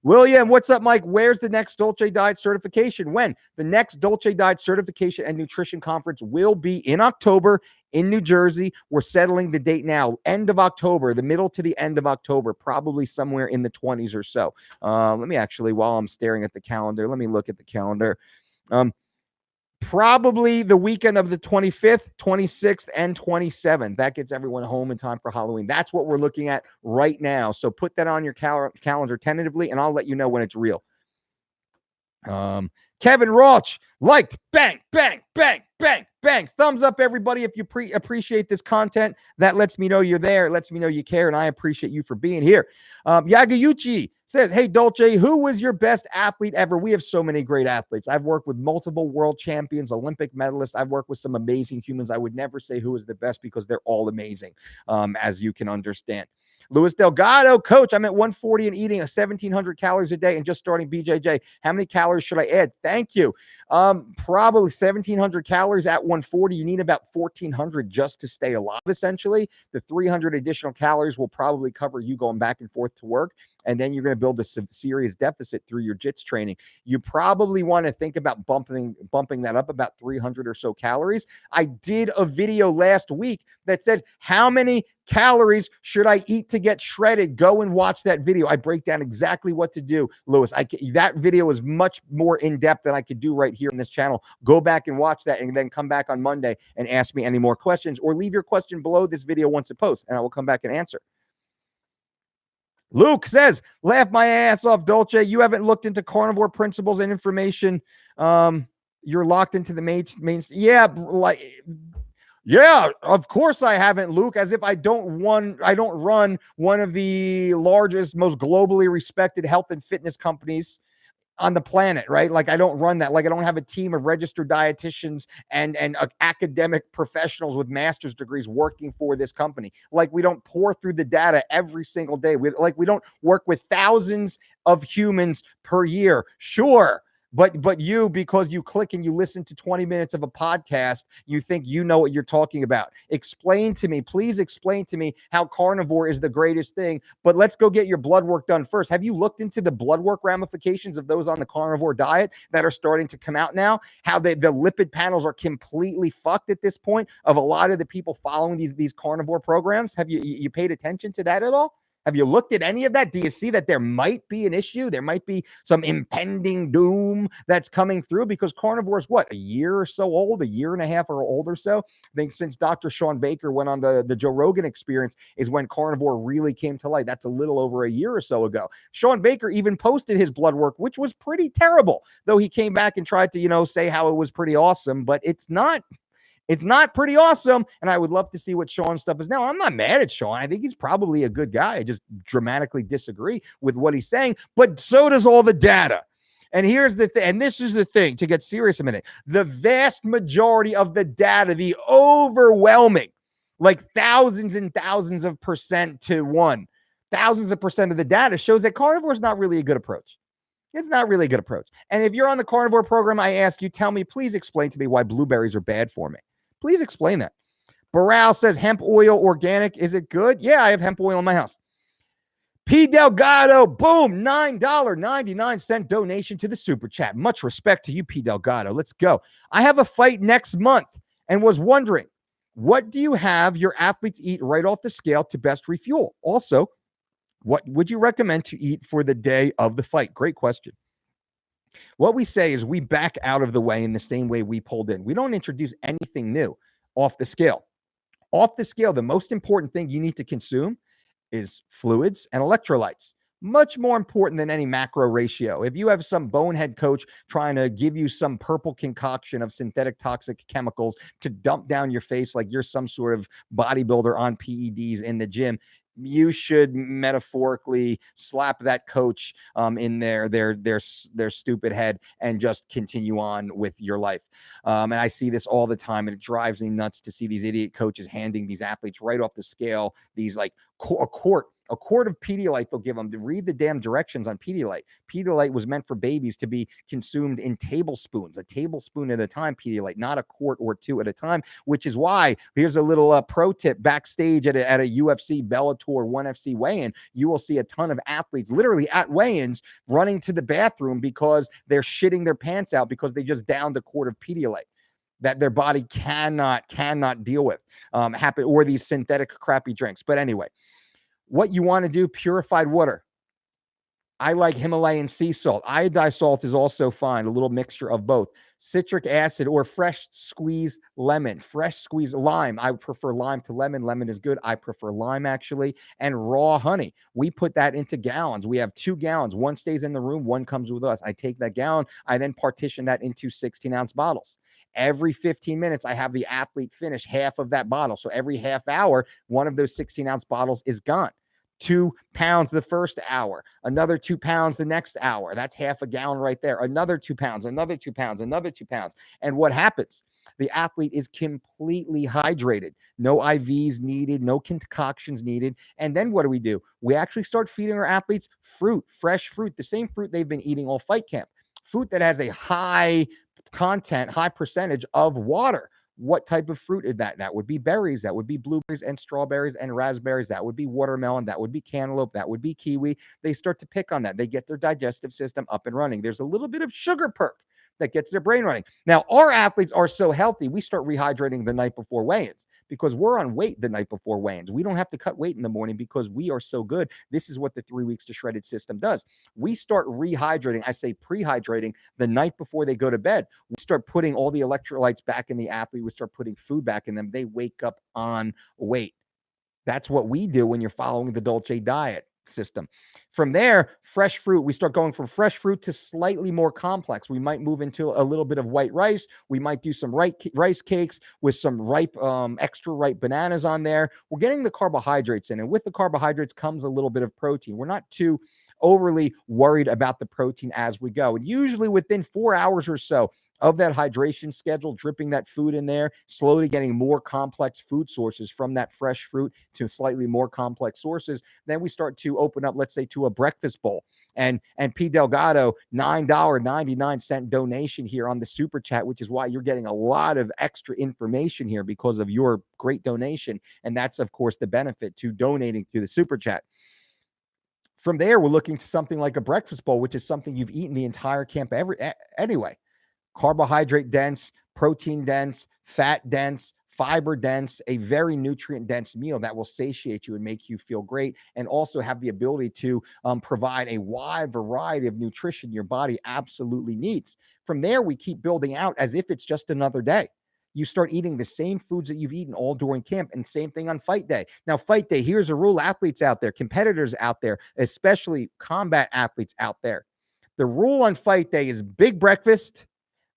William, what's up, Mike? Where's the next Dolce Diet certification? When? The next Dolce Diet certification and nutrition conference will be in October in New Jersey. We're settling the date now. End of October, the middle to the end of October, probably somewhere in the 20s or so. Let me actually, while I'm staring at the calendar, let me look at the calendar. Probably the weekend of the 25th, 26th, and 27th. That gets everyone home in time for Halloween. That's what we're looking at right now. So put that on your calendar tentatively, and I'll let you know when it's real. Kevin Roach liked, bang, bang, bang, bang, bang. Thumbs up, everybody, if you appreciate this content. That lets me know you're there. It lets me know you care, and I appreciate you for being here. Yagayuchi says, hey, Dolce, who was your best athlete ever? We have so many great athletes. I've worked with multiple world champions, Olympic medalists. I've worked with some amazing humans. I would never say who is the best because they're all amazing, as you can understand. Luis Delgado, Coach, I'm at 140 and eating 1,700 calories a day and just starting BJJ. How many calories should I add? Thank you. Probably 1,700 calories at 140. You need about 1,400 just to stay alive, essentially. The 300 additional calories will probably cover you going back and forth to work. And then you're going to build a serious deficit through your JITS training. You probably want to think about bumping that up about 300 or so calories. I did a video last week that said, how many calories should I eat to get shredded? Go and watch that video. I break down exactly what to do, Lewis. That video is much more in-depth than I could do right here on this channel. Go back and watch that, and then come back on Monday and ask me any more questions, or leave your question below this video once it posts, and I will come back and answer. Luke says, laugh my ass off, Dolce. You haven't looked into carnivore principles and information. You're locked into the main. Yeah, of course I haven't, Luke, as if I don't run one of the largest, most globally respected health and fitness companies on the planet, right? Like, I don't run that. Like, I don't have a team of registered dietitians and academic professionals with master's degrees working for this company. Like, we don't pour through the data every single day. We don't work with thousands of humans per year. Sure, But you, because you click and you listen to 20 minutes of a podcast, you think you know what you're talking about. Explain to me, please explain to me how carnivore is the greatest thing. But let's go get your blood work done first. Have you looked into the blood work ramifications of those on the carnivore diet that are starting to come out now? How the lipid panels are completely fucked at this point of a lot of the people following these carnivore programs. Have you paid attention to that at all? Have you looked at any of that? Do you see that there might be an issue? There might be some impending doom that's coming through because carnivore is what, a year or so old, a year and a half or old or so? I think since Dr. Sean Baker went on the Joe Rogan Experience is when carnivore really came to light. That's a little over a year or so ago. Sean Baker even posted his blood work, which was pretty terrible, though he came back and tried to, say how it was pretty awesome, but it's not pretty awesome, and I would love to see what Sean's stuff is now. I'm not mad at Sean. I think he's probably a good guy. I just dramatically disagree with what he's saying, but so does all the data. And here's the thing, and this is the thing, to get serious a minute. The vast majority of the data, the overwhelming, like thousands and thousands of percent to one, thousands of percent of the data shows that carnivore is not really a good approach. It's not really a good approach. And if you're on the carnivore program, I ask you, tell me, please explain to me why blueberries are bad for me. Please explain that. Baral says hemp oil organic. Is it good? Yeah, I have hemp oil in my house. P. Delgado, boom, $9.99 donation to the super chat. Much respect to you, P. Delgado. Let's go. I have a fight next month and was wondering, what do you have your athletes eat right off the scale to best refuel? Also, what would you recommend to eat for the day of the fight? Great question. What we say is we back out of the way in the same way we pulled in. We don't introduce anything new off the scale. Off the scale, the most important thing you need to consume is fluids and electrolytes. Much more important than any macro ratio. If you have some bonehead coach trying to give you some purple concoction of synthetic toxic chemicals to dump down your face like you're some sort of bodybuilder on PEDs in the gym, you should metaphorically slap that coach in their stupid head and just continue on with your life. And I see this all the time, and it drives me nuts to see these idiot coaches handing these athletes right off the scale these like a quart of Pedialyte they'll give them to read the damn directions on Pedialyte. Pedialyte was meant for babies to be consumed in tablespoons, a tablespoon at a time, Pedialyte, not a quart or two at a time, which is why here's a little pro tip backstage at a UFC, Bellator, 1FC weigh-in. You will see a ton of athletes literally at weigh-ins running to the bathroom because they're shitting their pants out because they just downed a quart of Pedialyte that their body cannot deal with, or these synthetic crappy drinks. But anyway, what you want to do, purified water. I like Himalayan sea salt. Iodized salt is also fine, a little mixture of both. Citric acid or fresh squeezed lemon, fresh squeezed lime. I prefer lime to lemon. Lemon is good. I prefer lime, actually. And raw honey. We put that into gallons. We have 2 gallons. One stays in the room. One comes with us. I take that gallon. I then partition that into 16-ounce bottles. Every 15 minutes, I have the athlete finish half of that bottle. So every half hour, one of those 16-ounce bottles is gone. 2 pounds the first hour, another 2 pounds the next hour. That's half a gallon right there. Another 2 pounds, another 2 pounds, another 2 pounds. And what happens? The athlete is completely hydrated. No IVs needed, no concoctions needed. And then what do? We actually start feeding our athletes fruit, fresh fruit, the same fruit they've been eating all fight camp. Fruit that has a high content, high percentage of water. What type of fruit is that? That would be berries. That would be blueberries and strawberries and raspberries. That would be watermelon. That would be cantaloupe. That would be kiwi. They start to pick on that. They get their digestive system up and running. There's a little bit of sugar perk that gets their brain running. Now, our athletes are so healthy, we start rehydrating the night before weigh-ins because we're on weight the night before weigh-ins. We don't have to cut weight in the morning because we are so good. This is what the 3 weeks to shredded system does. We start rehydrating, I say prehydrating, the night before they go to bed. We start putting all the electrolytes back in the athlete. We start putting food back in them. They wake up on weight. That's what we do when you're following the DOLCE diet system. From there, fresh fruit, we start going from fresh fruit to slightly more complex. We might move into a little bit of white rice. We might do some rice cakes with some ripe, extra ripe bananas on there. We're getting the carbohydrates in, and with the carbohydrates comes a little bit of protein. We're not too overly worried about the protein as we go. And usually within 4 hours or so of that hydration schedule, dripping that food in there, slowly getting more complex food sources from that fresh fruit to slightly more complex sources. Then we start to open up, let's say, to a breakfast bowl. And P. Delgado, $9.99 donation here on the super chat, which is why you're getting a lot of extra information here because of your great donation. And that's, of course, the benefit to donating through the super chat. From there, we're looking to something like a breakfast bowl, which is something you've eaten the entire camp anyway. Carbohydrate dense, protein dense, fat dense, fiber dense, a very nutrient dense meal that will satiate you and make you feel great, and also have the ability to provide a wide variety of nutrition your body absolutely needs. From there, we keep building out as if it's just another day. You start eating the same foods that you've eaten all during camp, and same thing on fight day. Now, fight day, here's a rule, athletes out there, competitors out there, especially combat athletes out there. The rule on fight day is big breakfast,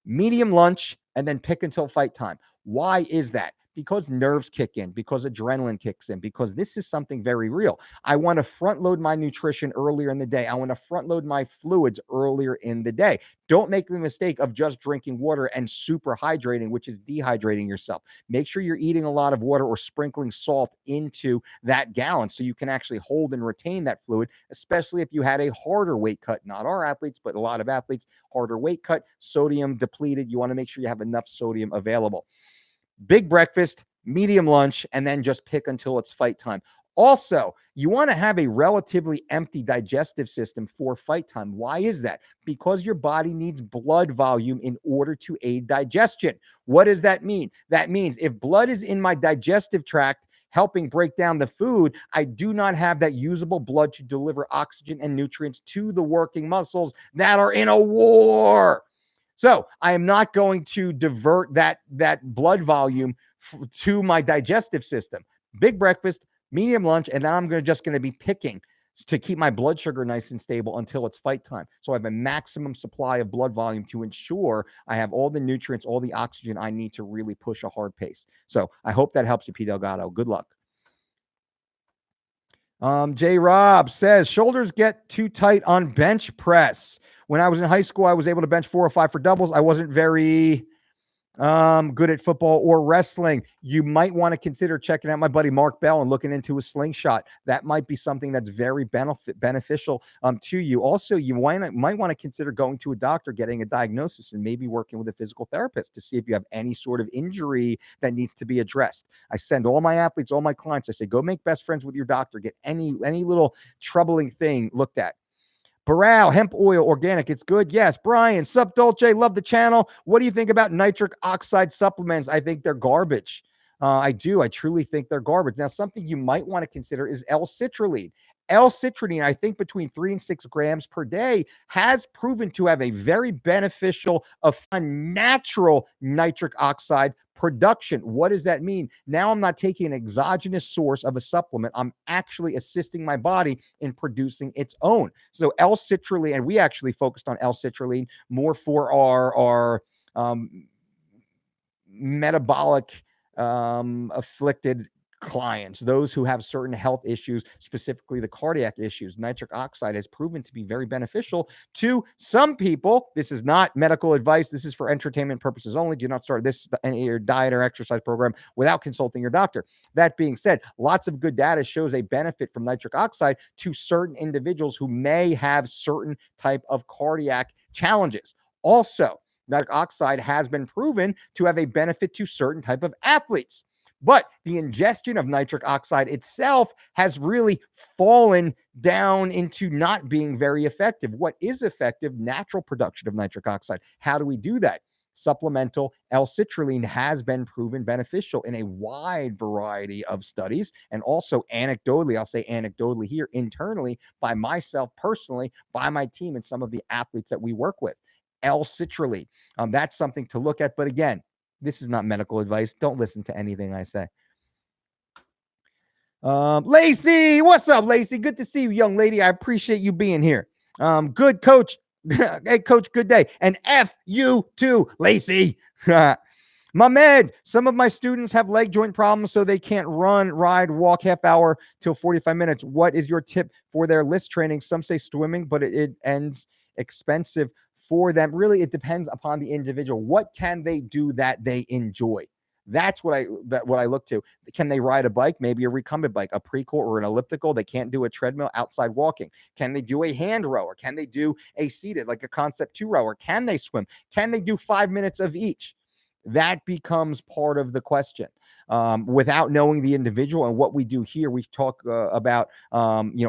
medium lunch, and then pick until fight time. Why is that? Because nerves kick in, because adrenaline kicks in, because this is something very real. I want to front load my nutrition earlier in the day. I want to front load my fluids earlier in the day. Don't make the mistake of just drinking water and super hydrating, which is dehydrating yourself. Make sure you're eating a lot of water or sprinkling salt into that gallon so you can actually hold and retain that fluid, especially if you had a harder weight cut. Not our athletes, but a lot of athletes, harder weight cut, sodium depleted. You want to make sure you have enough sodium available. Big breakfast, medium lunch, and then just pick until it's fight time. Also, you want to have a relatively empty digestive system for fight time. Why is that? Because your body needs blood volume in order to aid digestion. What does that mean? That means if blood is in my digestive tract helping break down the food, I do not have that usable blood to deliver oxygen and nutrients to the working muscles that are in a war. So I am not going to divert that blood volume to my digestive system. Big breakfast, medium lunch, and then I'm just going to be picking to keep my blood sugar nice and stable until it's fight time. So I have a maximum supply of blood volume to ensure I have all the nutrients, all the oxygen I need to really push a hard pace. So I hope that helps you, P. Delgado. Good luck. J. Rob says, shoulders get too tight on bench press. When I was in high school, I was able to bench 4 or 5 for doubles. I wasn't very good at football or wrestling. You might want to consider checking out my buddy Mark Bell and looking into a slingshot. That might be something that's very beneficial to you. Also, you might want to consider going to a doctor, getting a diagnosis, and maybe working with a physical therapist to see if you have any sort of injury that needs to be addressed. I send all my athletes, all my clients, I say, go make best friends with your doctor. Get any little troubling thing looked at. Barral, hemp oil, organic, it's good. Yes. Brian, sup, Dolce, love the channel. What do you think about nitric oxide supplements? I think they're garbage. I do. I truly think they're garbage. Now, something you might want to consider is L-citrulline. L-citrulline, I think between 3 and 6 grams per day, has proven to have a very beneficial, natural nitric oxide production. What does that mean? Now I'm not taking an exogenous source of a supplement. I'm actually assisting my body in producing its own. So L-citrulline, and we actually focused on L-citrulline more for our metabolic afflicted clients, those who have certain health issues, specifically the cardiac issues. Nitric oxide has proven to be very beneficial to some people. This is not medical advice. This is for entertainment purposes only. Do not start this any your diet or exercise program without consulting your doctor. That being said, lots of good data shows a benefit from nitric oxide to certain individuals who may have certain type of cardiac challenges. Also, nitric oxide has been proven to have a benefit to certain type of athletes. But the ingestion of nitric oxide itself has really fallen down into not being very effective. What is effective? Natural production of nitric oxide. How do we do that? Supplemental L-citrulline has been proven beneficial in a wide variety of studies, and also anecdotally, I'll say anecdotally here, internally, by myself personally, by my team, and some of the athletes that we work with. L-citrulline, that's something to look at. But again, this is not medical advice. Don't listen to anything I say. Lacey, what's up, Lacey? Good to see you, young lady. I appreciate you being here. Good, coach. Hey, coach, good day. And F you too, Lacey. Mamed, some of my students have leg joint problems, so they can't run, ride, walk half hour till 45 minutes. What is your tip for their list training? Some say swimming, but it ends expensive for them. Really, it depends upon the individual. What can they do that they enjoy? That's what I look to. Can they ride a bike? Maybe a recumbent bike, a pre-core or an elliptical. They can't do a treadmill, outside walking. Can they do a hand rower? Can they do a seated, like a concept 2 rower? Can they swim? Can they do 5 minutes of each? That becomes part of the question. Without knowing the individual. And what we do here, we talk about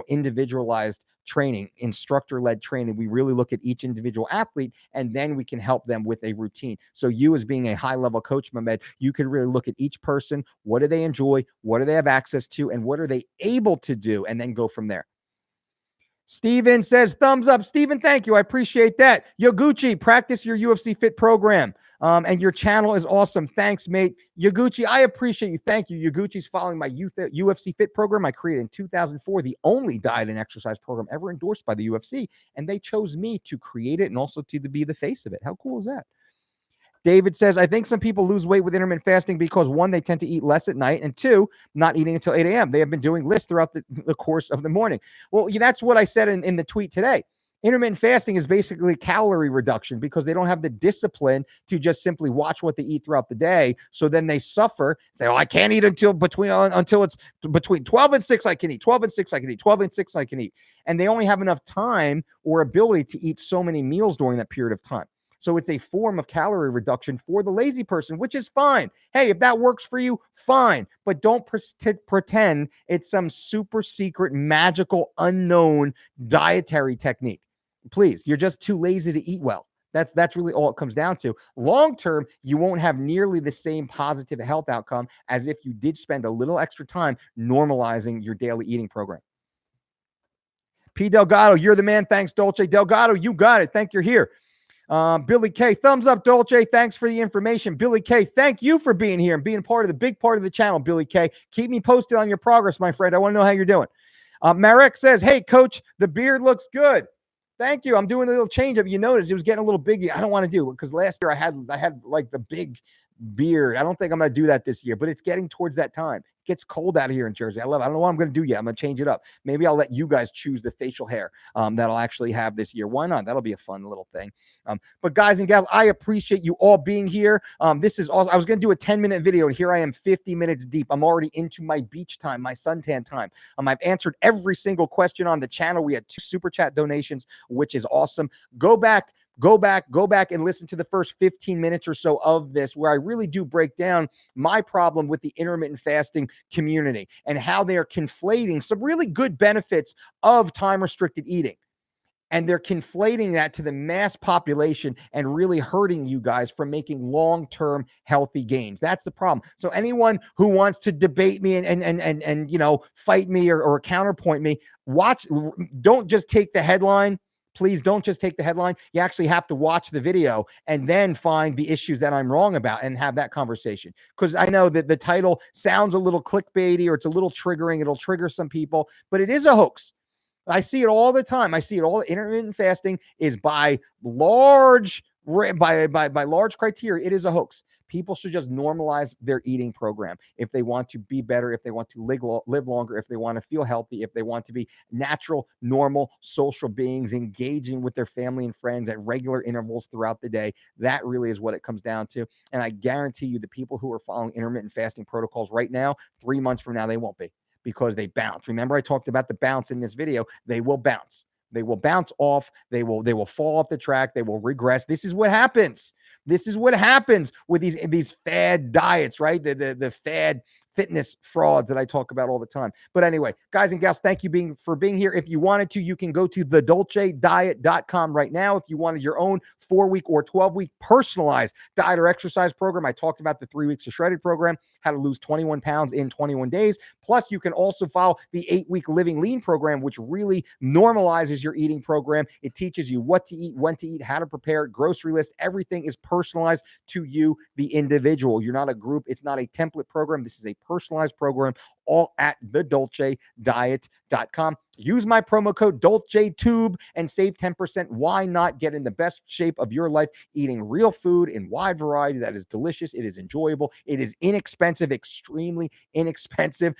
individualized training, instructor-led training. We really look at each individual athlete, and then we can help them with a routine. So you, as being a high-level coach, Mehmed, you can really look at each person. What do they enjoy? What do they have access to? And what are they able to do? And then go from there. Steven says, thumbs up. Steven, thank you. I appreciate that. Yoguchi, practice your UFC Fit program. And your channel is awesome. Thanks, mate. Yoguchi, I appreciate you. Thank you. Yoguchi's following my UFC Fit program I created in 2004, the only diet and exercise program ever endorsed by the UFC. And they chose me to create it and also to be the face of it. How cool is that? David says, I think some people lose weight with intermittent fasting because, one, they tend to eat less at night, and two, not eating until 8 a.m. They have been doing lists throughout the course of the morning. Well, that's what I said in the tweet today. Intermittent fasting is basically calorie reduction because they don't have the discipline to just simply watch what they eat throughout the day. So then they suffer, say, I can't eat until it's between 12 and 6 I can eat, 12 and 6 I can eat, 12 and 6 I can eat. And they only have enough time or ability to eat so many meals during that period of time. So it's a form of calorie reduction for the lazy person, which is fine. Hey, if that works for you, fine. But don't pretend it's some super secret, magical, unknown dietary technique. Please, you're just too lazy to eat well. That's really all it comes down to. Long term, you won't have nearly the same positive health outcome as if you did spend a little extra time normalizing your daily eating program. P. Delgado, you're the man. Thanks, Dolce. Delgado, you got it. Thank you're here. Billy K, thumbs up, Dolce. Thanks for the information. Billy K, thank you for being here and being part of the big part of the channel, Billy K. Keep me posted on your progress, my friend. I want to know how you're doing. Marek says, hey, coach, the beard looks good. Thank you. I'm doing a little change up. You notice it was getting a little big. I don't want to do it because last year I had like the big beard. I don't think I'm going to do that this year, but it's getting towards that time. It gets cold out of here in Jersey. I love it. I don't know what I'm going to do yet. I'm going to change it up. Maybe I'll let you guys choose the facial hair that I'll actually have this year. Why not? That'll be a fun little thing. But guys and gals, I appreciate you all being here. This is awesome. I was going to do a 10-minute video, and here I am 50 minutes deep. I'm already into my beach time, my suntan time. I've answered every single question on the channel. We had 2 super chat donations, which is awesome. Go back and listen to the first 15 minutes or so of this, where I really do break down my problem with the intermittent fasting community and how they are conflating some really good benefits of time-restricted eating. And they're conflating that to the mass population and really hurting you guys from making long-term healthy gains. That's the problem. So anyone who wants to debate me and fight me or counterpoint me, don't just take the headline. Please don't just take the headline. You actually have to watch the video and then find the issues that I'm wrong about and have that conversation. Because I know that the title sounds a little clickbaity or it's a little triggering. It'll trigger some people, but it is a hoax. I see it all the time. I see it all. Intermittent fasting is by large criteria. It is a hoax. People should just normalize their eating program if they want to be better, if they want to live longer, if they want to feel healthy, if they want to be natural, normal, social beings, engaging with their family and friends at regular intervals throughout the day. That really is what it comes down to. And I guarantee you the people who are following intermittent fasting protocols right now, 3 months from now, they won't be, because they bounce. Remember, I talked about the bounce in this video. They will bounce. They will bounce off. They will fall off the track. They will regress. This is what happens. This is what happens with these fad diets, right? The fad fitness frauds that I talk about all the time. But anyway, guys and gals, thank you for being here. If you wanted to, you can go to thedolcediet.com right now. If you wanted your own 4-week or 12-week personalized diet or exercise program, I talked about the 3 weeks of shredded program, how to lose 21 pounds in 21 days. Plus, you can also follow the 8-week living lean program, which really normalizes your eating program. It teaches you what to eat, when to eat, how to prepare, grocery list. Everything is personalized to you, the individual. You're not a group. It's not a template program. This is a personalized program, all at thedolcediet.com. Use my promo code DOLCETUBE and save 10%. Why not get in the best shape of your life eating real food in wide variety that is delicious, it is enjoyable, it is inexpensive, extremely inexpensive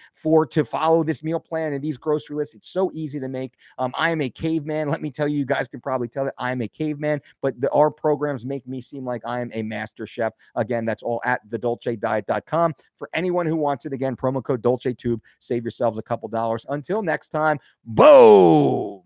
to follow this meal plan and these grocery lists. It's so easy to make. I am a caveman. Let me tell you, you guys can probably tell that I am a caveman, but our programs make me seem like I am a master chef. Again, that's all at thedolcediet.com. For anyone who wants it, again, promo code DOLCETUBE. Save yourselves a couple dollars. Until next time, boom!